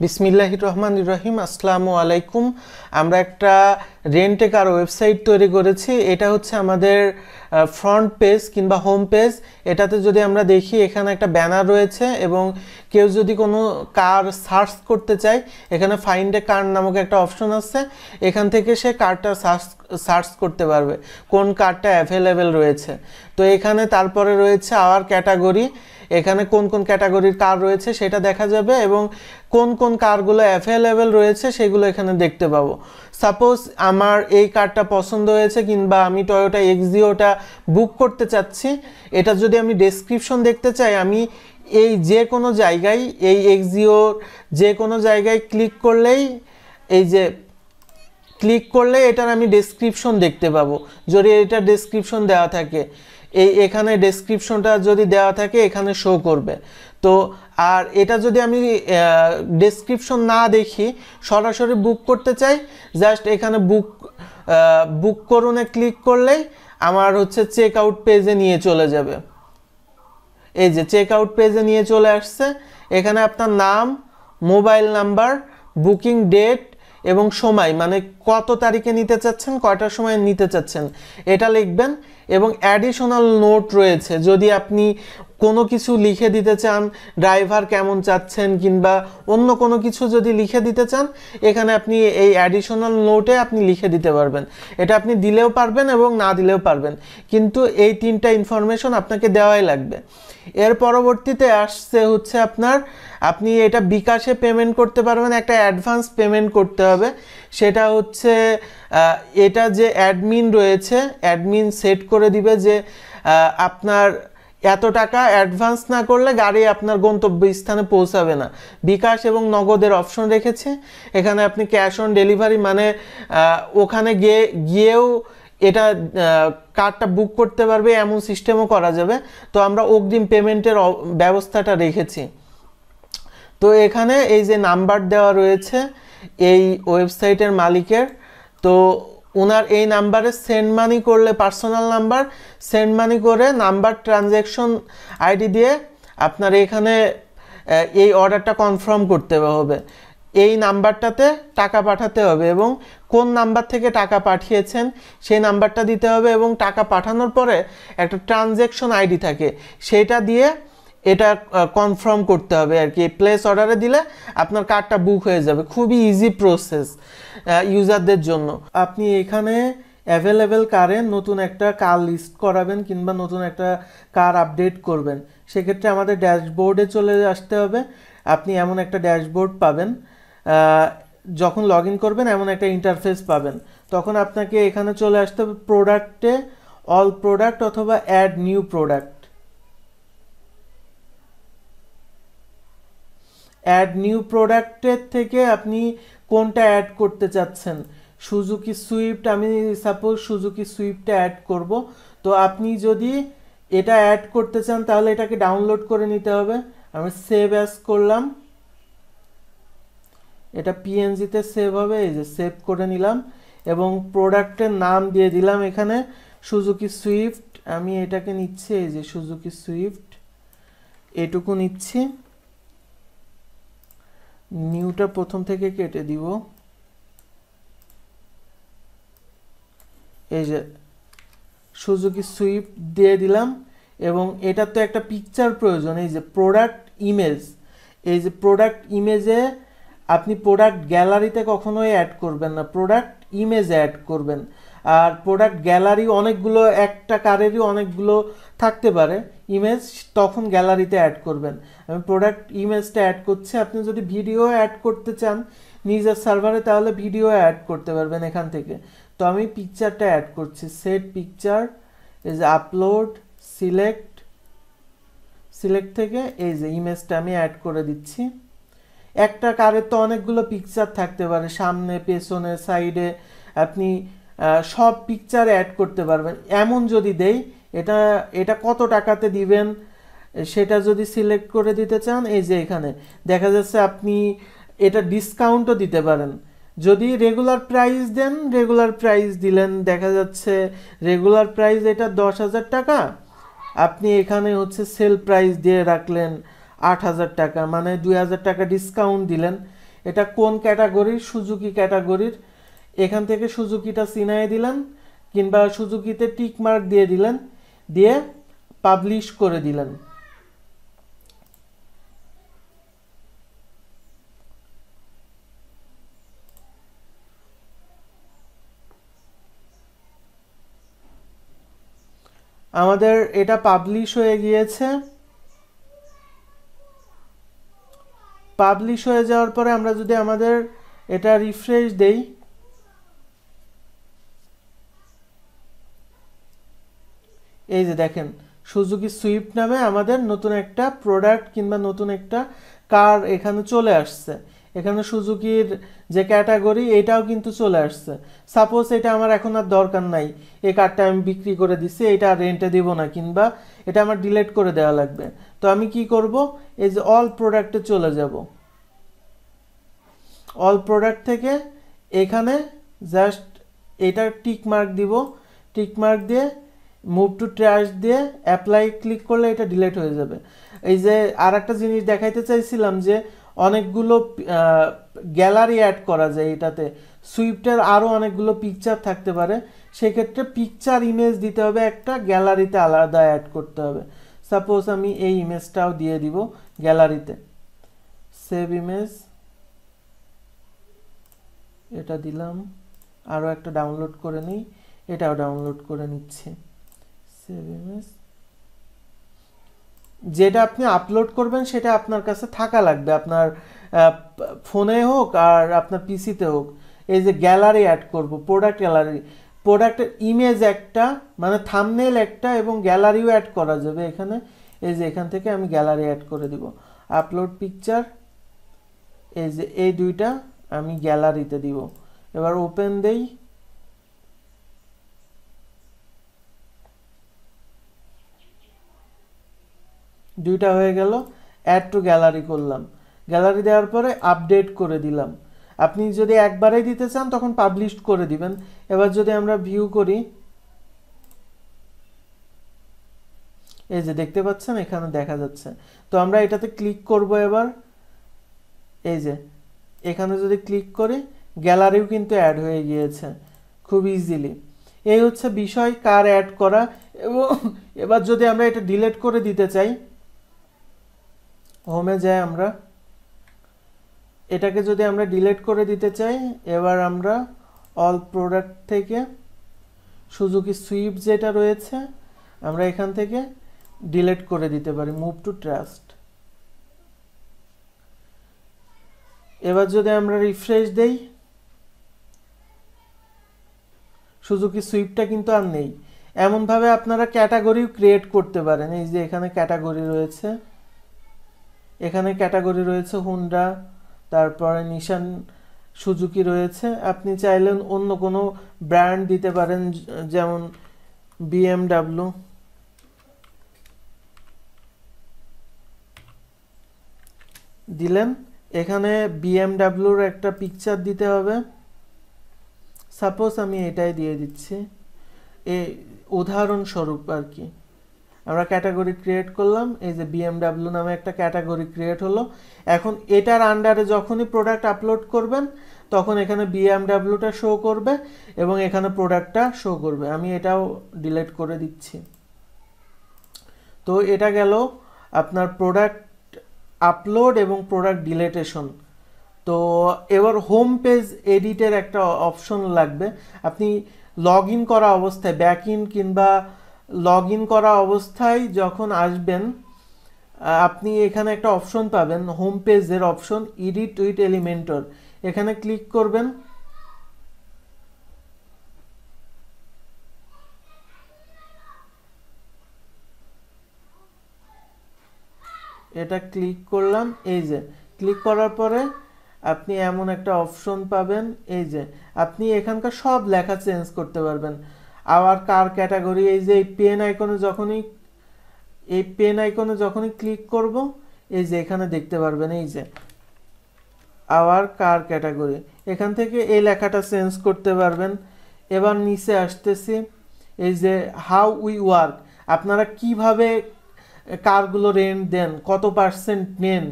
বিসমিল্লাহির রহমানির রহিম। আসসালামু আলাইকুম। আমরা একটা রেন্ট এ কার ওয়েবসাইট তৈরি করেছি। এটা হচ্ছে আমাদের ফ্রন্ট পেজ কিংবা হোম পেজ। এটাতে যদি আমরা দেখি, এখানে একটা ব্যানার রয়েছে এবং কেউ যদি কোনো কার সার্চ করতে চায়, এখানে ফাইন্ড এ কার নামক একটা অপশন আছে। এখান থেকে সে কারটা সার্চ করতে পারবে কোন কারটা অ্যাভেলেবেল রয়েছে। তো এখানে তারপরে রয়েছে আওয়ার ক্যাটাগরি। এখানে কোন কোন ক্যাটাগরির কার রয়েছে সেটা দেখা যাবে এবং কোন কোন কারগুলো অ্যাভেলেবেল রয়েছে সেগুলো এখানে দেখতে পাবো। সাপোজ আমার এই কারটা পছন্দ হয়েছে কিংবা আমি টয়োটা এক্সিওটা বুক করতে চাচ্ছি, এটা যদি আমি ডেসক্রিপশন দেখতে চাই, আমি এই যে কোনো জায়গায় এই এক্সিওর যে কোনো জায়গায় ক্লিক করলেই এটার আমি ডেসক্রিপশন দেখতে পাবো। যদি এটা ডেসক্রিপশন দেওয়া থাকে, এখানে ডেসক্রিপশনটা যদি দেওয়া থাকে এখানে শো করবে। তো আর এটা যদি আমি ডেসক্রিপশন না দেখি, সরাসরি বুক করতে চাই, জাস্ট এখানে বুক করুনে ক্লিক করলেই আমার হচ্ছে চেক আউট পেজে নিয়ে চলে যাবে। এই যে চেক আউট পেজে নিয়ে চলে আসছে। এখানে আপনার নাম, মোবাইল নাম্বার, বুকিং ডেট এবং সময়, মানে কত তারিখে নিতে চাচ্ছেন, কয়টার সময় নিতে চাচ্ছেন, এটা লিখবেন। এবং অ্যাডিশনাল নোট রয়েছে, যদি আপনি কোনো কিছু লিখে দিতে চান, ড্রাইভার কেমন চাচ্ছেন কিংবা অন্য কোনো কিছু যদি লিখে দিতে চান, এখানে আপনি এই অ্যাডিশনাল নোটে আপনি লিখে দিতে পারবেন। এটা আপনি দিলেও পারবেন এবং না দিলেও পারবেন, কিন্তু এই তিনটা ইনফরমেশন আপনাকে দেওয়াই লাগবে। এর পরবর্তীতে আসছে হচ্ছে আপনি এটা বিকাশে পেমেন্ট করতে পারবেন। একটা অ্যাডভান্স পেমেন্ট করতে হবে, সেটা হচ্ছে এটা যে অ্যাডমিন রয়েছে, অ্যাডমিন সেট করে দিবে যে আপনার এত টাকা অ্যাডভান্স না করলে গাড়ি আপনার গন্তব্যস্থানে পৌঁছাবে না। বিকাশ এবং নগদের অপশন রেখেছে। এখানে আপনি ক্যাশ অন ডেলিভারি, মানে ওখানে গিয়েও এটা কারটা বুক করতে পারবে, এমন সিস্টেমও করা যাবে। তো আমরা অগ্রিম পেমেন্টের ব্যবস্থাটা রেখেছি। তো এখানে এই যে নাম্বার দেওয়া রয়েছে এই ওয়েবসাইটের মালিকের, তো ওনার এই নাম্বারে সেন্ড মানি করলে, পার্সোনাল নাম্বার সেন্ড মানি করে নাম্বার ট্রানজ্যাকশন আইডি দিয়ে আপনার এখানে এই অর্ডারটা কনফার্ম করতে হবে। এই নাম্বারটাতে টাকা পাঠাতে হবে এবং কোন নাম্বার থেকে টাকা পাঠিয়েছেন সেই নাম্বারটা দিতে হবে এবং টাকা পাঠানোর পরে একটা ট্রানজ্যাকশন আইডি থাকে, সেটা দিয়ে এটা কনফার্ম করতে হবে আর কি। প্লেস অর্ডারে দিলে আপনার কারটা বুক হয়ে যাবে। খুবই ইজি প্রসেস ইউজারদের জন্য। আপনি এখানে অ্যাভেলেবেল কারে নতুন একটা কার লিস্ট করাবেন কিংবা নতুন একটা কার আপডেট করবেন, সেক্ষেত্রে আমাদের ড্যাশবোর্ডে চলে আসতে হবে। আপনি এমন একটা ড্যাশবোর্ড পাবেন, যখন লগ ইন করবেন এমন একটা ইন্টারফেস পাবেন। তখন আপনাকে এখানে চলে আসতে হবে প্রোডাক্টে, অল প্রোডাক্ট অথবা add new product. Add new প্রোডাক্টের থেকে আপনি কোনটা অ্যাড করতে চাচ্ছেন। সুজুকি সুইফট, আমি সাপোজ সুজুকি সুইফটটা অ্যাড করব। তো আপনি যদি এটা অ্যাড করতে চান তাহলে এটাকে ডাউনলোড করে নিতে হবে। আমি সেভ অ্যাজ করলাম, এটা পিএনজিতে সেভ হবে। এই যে সেভ করে নিলাম এবং প্রোডাক্টের নাম দিয়ে দিলাম এখানে সুজুকি সুইফট। আমি এটাকে নিচ্ছি, এই যে সুজুকি সুইফট এটুকু নিচ্ছি। নিউটা প্রথম থেকে কেটে দিব। এই যে সুজুকি সুইফট দিয়ে দিলাম এবং এটার তো একটা পিকচার প্রয়োজন। এই যে প্রোডাক্ট ইমেজ, এই যে প্রোডাক্ট ইমেজে আপনি প্রোডাক্ট গ্যালারিতে কখনোই অ্যাড করবেন না, প্রোডাক্ট ইমেজ অ্যাড করবেন। আর প্রোডাক্ট গ্যালারি অনেকগুলো, একটা কারেরই অনেকগুলো থাকতে পারে ইমেজ, তখন গ্যালারিতে অ্যাড করবেন। আমি প্রোডাক্ট ইমেজটা অ্যাড করছি। আপনি যদি ভিডিও অ্যাড করতে চান নিজের সার্ভারে, তাহলে ভিডিও অ্যাড করতে পারবেন এখান থেকে। তো আমি পিকচারটা অ্যাড করছি, সেট পিকচার, এই যে আপলোড, সিলেক্ট থেকে এই যে ইমেজটা আমি অ্যাড করে দিচ্ছি। একটা কারের তো অনেকগুলো পিকচার থাকতে পারে, সামনে, পেছনে, সাইডে, আপনি সব পিকচার অ্যাড করতে পারবেন। এমন যদি দেই, এটা কত টাকাতে দিবেন সেটা যদি সিলেক্ট করে দিতে চান, এই যে এখানে দেখা যাচ্ছে আপনি এটা ডিসকাউন্টও দিতে পারেন। যদি রেগুলার প্রাইস দেন, রেগুলার প্রাইস দিলেন, দেখা যাচ্ছে রেগুলার প্রাইস এটা 10,000 টাকা, আপনি এখানে হচ্ছে সেল প্রাইস দিয়ে রাখলেন 8,000 টাকা, মানে 2,000 টাকা ডিসকাউন্ট দিলেন। এটা কোন ক্যাটাগরির, সুজুকি ক্যাটাগরির। এখান থেকে সুজুকিটা চিনাই দিলেন কিংবা সুজুকিতে টিক মার্ক দিয়ে দিলেন, দিয়ে পাবলিশ করে দিলেন। আমাদের এটা পাবলিশ হয়ে গিয়েছে। পাবলিশ হয়ে যাওয়ার পরে আমরা যদি আমাদের এটা রিফ্রেশ দেই, এই যে দেখেন সুজুকি সুইফট নামে আমাদের নতুন একটা প্রোডাক্ট কিংবা নতুন একটা কার এখানে চলে আসছে। এখানে সুজুকির যে ক্যাটাগরি এটাও কিন্তু চলে আসছে। সাপোজ এটা আমার এখন আর দরকার নাই, এই কারটা আমি বিক্রি করে দিচ্ছি, এটা রেন্টে দিব না কিংবা এটা আমার ডিলিট করে দেওয়া লাগবে। তো আমি কি করব, এই যে অল প্রোডাক্টে চলে যাব। অল প্রোডাক্ট থেকে এখানে জাস্ট এটা টিক মার্ক দিব, টিক মার্ক দিয়ে মুভ টু ট্র্যাশ দিয়ে অ্যাপ্লাই ক্লিক করলে এটা ডিলিট হয়ে যাবে। এই যে আর একটা জিনিস দেখাইতে চাইছিলাম যে অনেকগুলো গ্যালারি অ্যাড করা যায় এটাতে, সুইফটের আরও অনেকগুলো পিকচার থাকতে পারে, সেক্ষেত্রে পিকচার ইমেজ দিতে হবে, একটা গ্যালারিতে আলাদা অ্যাড করতে হবে। সাপোজ আমি এই ইমেজটাও দিয়ে দিব গ্যালারিতে, সেভ ইমেজ, এটা দিলাম, আরও একটা ডাউনলোড করে নিই, এটাও ডাউনলোড করে নিচ্ছি, সেভ ইমেজ। যেটা আপনি আপলোড করবেন সেটা আপনার কাছে থাকা লাগবে, আপনার ফোনে হোক আর আপনার পিসিতে হোক। এই যে গ্যালারি অ্যাড করব, প্রোডাক্ট গ্যালারি, প্রোডাক্টের ইমেজ একটা মানে থাম্বনেল একটা এবং গ্যালারিও অ্যাড করা যাবে এখানে। এই যে এখান থেকে আমি গ্যালারি অ্যাড করে দিব, আপলোড পিকচার, এই যে এই দুইটা আমি গ্যালারিতে দিব। এবার ওপেন দেই, দুইটা হয়ে গেল। অ্যাড টু গ্যালারি করলাম, গ্যালারি দেওয়ার পরে আপডেট করে দিলাম। আপনি যদি একবারেই দিতে চান তখন পাবলিশ করে দিবেন। এবার যদি আমরা ভিউ করি, এই যে দেখতে পাচ্ছেন এখানে দেখা যাচ্ছে। তো আমরা এটাতে ক্লিক করব এবার, এই যে এখানে যদি ক্লিক করি গ্যালারিও কিন্তু অ্যাড হয়ে গিয়েছে খুব ইজিলি। এই হচ্ছে বিষয় কার অ্যাড করা। এবং এবার যদি আমরা এটা ডিলিট করে দিতে চাই, হোমে যাই আমরা, এটাকে যদি আমরা ডিলিট করে দিতে চাই, এবার আমরা অল প্রোডাক্ট থেকে সুজুকি সুইফট যেটা রয়েছে আমরা এখান থেকে ডিলিট করে দিতে পারি, মুভ টু ট্রাস্ট। এবার যদি আমরা রিফ্রেশ দেই, সুজুকি সুইফটটা কিন্তু আর নেই। এমনভাবে আপনারা ক্যাটাগরিও ক্রিয়েট করতে পারেন। এই যে এখানে ক্যাটাগরি রয়েছে, এখানে ক্যাটাগরি রয়েছে হুন্ডা, তারপরে নিশান সুজুকি রয়েছে। আপনি চাইলেন অন্য কোনো ব্র্যান্ড দিতে পারেন, যেমন BMW দিলেন। এখানে BMWর একটা পিকচার দিতে হবে, সাপোজ আমি এটাই দিয়ে দিচ্ছি, এই উদাহরণস্বরূপ আর কি। আমরা ক্যাটাগরি ক্রিয়েট করলাম, এই যে BMW নামে একটা ক্যাটাগরি ক্রিয়েট হলো। এখন এটার আন্ডারে যখনই প্রোডাক্ট আপলোড করবেন তখন এখানে BMWটা শো করবে এবং এখানে প্রোডাক্টটা শো করবে। আমি এটাও ডিলিট করে দিচ্ছি। তো এটা গেল আপনার প্রোডাক্ট আপলোড এবং প্রোডাক্ট ডিলিটেশন। তো এবার হোম পেজ এডিটের একটা অপশন লাগবে। আপনি লগ ইন করা অবস্থায়, ব্যাক ইন কিংবা লগ ইন করা অবস্থায় যখন আসবেন, আপনি এখানে একটা অপশন পাবেন, হোম পেজের অপশন, এডিট উইথ এলিমেন্টর। এখানে ক্লিক করবেন। এটা ক্লিক করলাম, এই যে ক্লিক করার পরে আপনি এমন একটা অপশন পাবেন, এই যে আপনি এখানকার সব লেখা চেঞ্জ করতে পারবেন। আবার কার ক্যাটাগরি, এই যে এই পেন আইকনে যখনই ক্লিক করব, এই যে এখানে দেখতে পারবেন, এই যে আবার কার ক্যাটাগরি, এখান থেকে এই লেখাটা চেঞ্জ করতে পারবেন। এবার নিচে আসতেছি, এই যে হাউ উই ওয়ার্ক, আপনারা কিভাবে কারগুলো রেন্ট দেন, কত পার্সেন্ট নেন,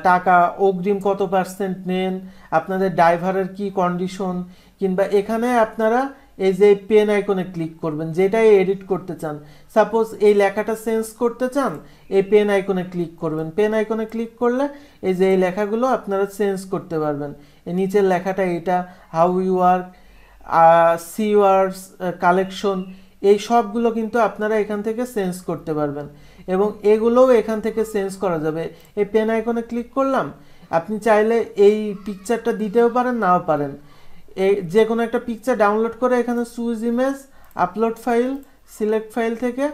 টাকা অগ্রিম কত পার্সেন্ট নেন, আপনাদের ড্রাইভারের কি কন্ডিশন, কিংবা এখানে আপনারা এই যে পেন আইকনে ক্লিক করবেন যেটাই এডিট করতে চান। সাপোজ এই লেখাটা চেঞ্জ করতে চান, এই পেন আইকনে ক্লিক করবেন। পেন আইকনে ক্লিক করলে এই যে এই লেখাগুলো আপনারা চেঞ্জ করতে পারবেন। এই নিচের লেখাটা এটা, how you work, see yours collection, এই সবগুলো কিন্তু আপনারা এখান থেকে চেঞ্জ করতে পারবেন এবং এগুলোও এখান থেকে চেঞ্জ করা যাবে। এই পেন আইকনে ক্লিক করলাম, আপনি চাইলে এই পিকচারটা দিতেও পারেন, নাও পারেন। এই যে কোনো একটা পিকচার ডাউনলোড করে এখানে choose image, upload file, select file থেকে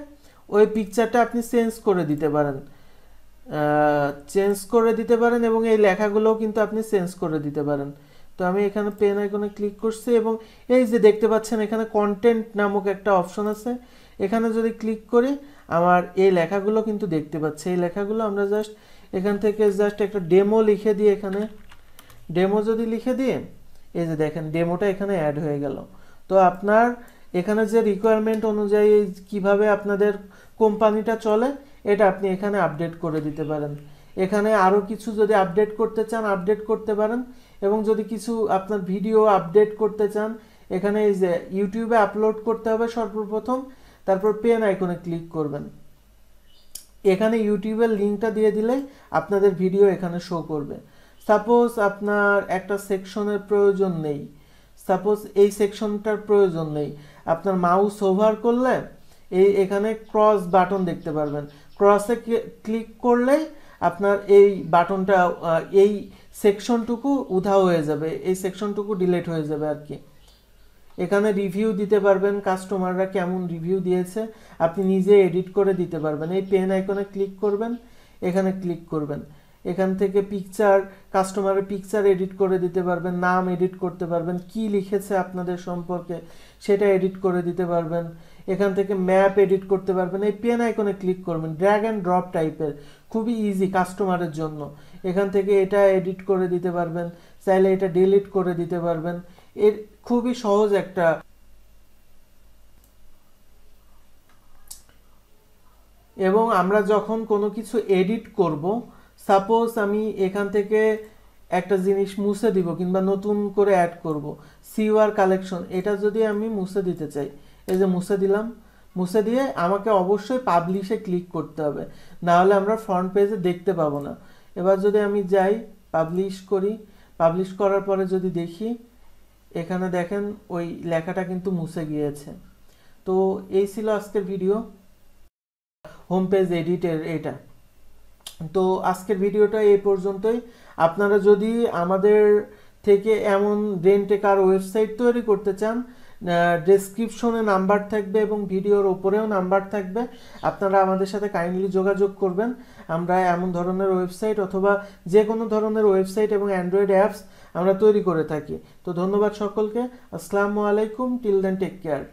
ওই পিকচারটা আপনি চেঞ্জ করে দিতে পারেন, এবং এই লেখাগুলোও কিন্তু আপনি চেঞ্জ করে দিতে পারেন। তো আমি এখানে পেন আইকনে ক্লিক করছি এবং এই যে দেখতে পাচ্ছেন এখানে কন্টেন্ট নামক একটা অপশন আছে, এখানে যদি ক্লিক করি আমার এই লেখাগুলো কিন্তু দেখতে পাচ্ছি। এই লেখাগুলো আমরা জাস্ট এখান থেকে জাস্ট একটা ডেমো লিখে দিয়ে, এখানে ডেমো যদি লিখে দিয়ে, এই যে দেখেন ডেমোটা এখানে অ্যাড হয়ে গেল। তো আপনার এখানে যে রিকোয়ারমেন্ট অনুযায়ী কিভাবে আপনাদের কোম্পানিটা চলে এটা আপনি এখানে আপডেট করে দিতে পারেন। এখানে আরও কিছু যদি আপডেট করতে চান আপডেট করতে পারেন, এবং যদি কিছু আপনার ভিডিও আপডেট করতে চান এখানে এই যে ইউটিউবে আপলোড করতে হবে সর্বপ্রথম, তারপর পেন আইকনে ক্লিক করবেন। এখানে ইউটিউবের লিঙ্কটা দিয়ে দিলে আপনাদের ভিডিও এখানে শো করবে। সাপোজ আপনার একটা সেকশনের প্রয়োজন নেই, সাপোজ এই সেকশনটার প্রয়োজন নেই, আপনার মাউস ওভার করলে এখানে ক্রস বাটন দেখতে পারবেন, ক্রসে ক্লিক করলেই আপনার এই বাটনটা এই সেকশনটুকু উধাও হয়ে যাবে, এই সেকশনটুকু ডিলিট হয়ে যাবে আর কি। এখানে রিভিউ দিতে পারবেন, কাস্টমাররা কেমন রিভিউ দিয়েছে আপনি নিজে এডিট করে দিতে পারবেন। এই পেন আইকনে ক্লিক করবেন, এখানে ক্লিক করবেন, এখান থেকে পিকচার, কাস্টমারের পিকচার এডিট করে দিতে পারবেন, নাম এডিট করতে পারবেন, কি লিখেছে আপনাদের সম্পর্কে সেটা এডিট করে দিতে পারবেন। এখান থেকে ম্যাপ এডিট করতে পারবেন। এই পেন আইকনে ক্লিক করবেন, ড্র্যাগ অ্যান্ড ড্রপ টাইপের, খুবই ইজি কাস্টমারের জন্য। এখান থেকে এটা এডিট করে দিতে পারবেন, চাইলে এটা ডিলিট করে দিতে পারবেন। এর খুবই সহজ একটা। এবং আমরা যখন কোনো কিছু এডিট করব, সাপোজ আমি এখান থেকে একটা জিনিস মুছে দিব কিংবা নতুন করে অ্যাড করব, সিওয়ার কালেকশন, এটা যদি আমি মুছে দিতে চাই, এই যে মুছে দিলাম, মুছে দিয়ে আমাকে অবশ্যই পাবলিশে ক্লিক করতে হবে, না হলে আমরা ফ্রন্ট পেজে দেখতে পাবো না। এবার যদি আমি যাই পাবলিশ করি, পাবলিশ করার পরে যদি দেখি এখানে দেখেন ওই লেখাটা কিন্তু মুছে গিয়েছে। তো এই ছিল আজকের ভিডিও, হোম পেজ এডিটের এটা। তো আজকের ভিডিওটা এই পর্যন্তই। আপনারা যদি আমাদের থেকে এমন রেন্ট এ কার ওয়েবসাইট তৈরি করতে চান, ডেসক্রিপশনে নাম্বার থাকবে এবং ভিডিওর ওপরেও নাম্বার থাকবে, আপনারা আমাদের সাথে কাইন্ডলি যোগাযোগ করবেন। আমরা এমন ধরনের ওয়েবসাইট অথবা যে কোনো ধরনের ওয়েবসাইট এবং অ্যান্ড্রয়েড অ্যাপস আমরা তৈরি করে থাকি। তো ধন্যবাদ সকলকে, আসসালামু আলাইকুম, টিল দেন টেক কেয়ার।